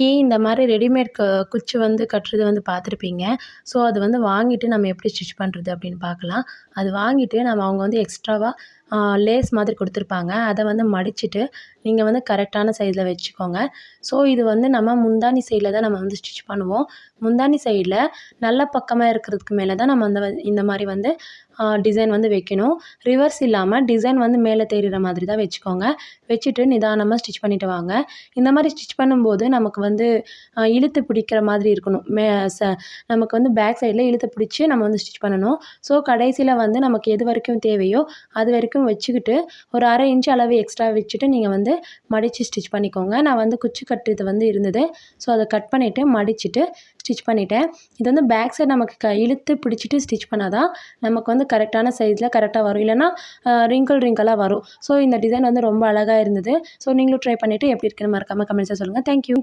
இன்றைக்கி இந்த மாதிரி ரெடிமேட் குச்சி வந்து கட்டுறது வந்து பார்த்துருப்பீங்க. ஸோ அது வந்து வாங்கிட்டு நம்ம எப்படி ஸ்டிச் பண்ணுறது அப்படின்னு பார்க்கலாம். அது வாங்கிட்டு அவங்க வந்து எக்ஸ்ட்ராவாக லேஸ் மாதிரி கொடுத்துருப்பாங்க. அதை வந்து மடிச்சுட்டு நீங்கள் வந்து கரெக்டான சைஸில் வச்சுக்கோங்க. ஸோ இது வந்து நம்ம முந்தானி சைடில் தான் நம்ம வந்து ஸ்டிச் பண்ணுவோம். முந்தானி சைடில் நல்ல பக்கமாக இருக்கிறதுக்கு மேலே தான் நம்ம இந்த மாதிரி வந்து டிசைன் வந்து வைக்கணும். ரிவர்ஸ் இல்லாமல் டிசைன் வந்து மேலே தெரிகிற மாதிரி தான் வச்சுக்கோங்க. வச்சுட்டு நிதானமாக ஸ்டிச் பண்ணிட்டு வாங்க. இந்த மாதிரி ஸ்டிச் பண்ணும்போது நமக்கு வந்து இழுத்து பிடிக்கிற மாதிரி இருக்கணும். நமக்கு வந்து பேக் சைடில் இழுத்து பிடிச்சி நம்ம வந்து ஸ்டிச் பண்ணணும். ஸோ கடைசியில் வந்து நமக்கு எது வரைக்கும் தேவையோ அது வரைக்கும் வச்சுக்கிட்டு ஒரு 1/2 இன்ச் அளவு எக்ஸ்ட்ரா வச்சுட்டு நீங்கள் வந்து மடித்து ஸ்டிச் பண்ணிக்கோங்க. நான் வந்து குச்சி கட்டுறது வந்து இருந்தது. ஸோ அதை கட் பண்ணிவிட்டு மடிச்சுட்டு ஸ்டிச் பண்ணிட்டேன். இது வந்து பேக் சைடு நமக்கு இழுத்து பிடிச்சிட்டு ஸ்டிச் பண்ணால் தான் நமக்கு வந்து கரெக்டான சைஸில் கரெக்டாக வரும். இல்லைனா ரிங்கிளாக வரும். ஸோ இந்த டிசைன் வந்து ரொம்ப அழகாக இருந்தது. ஸோ நீங்களும் ட்ரை பண்ணிவிட்டு எப்படி இருக்குன்னு மறக்காமல் கமெண்ட்ஸில் சொல்லுங்கள். தேங்க்யூ.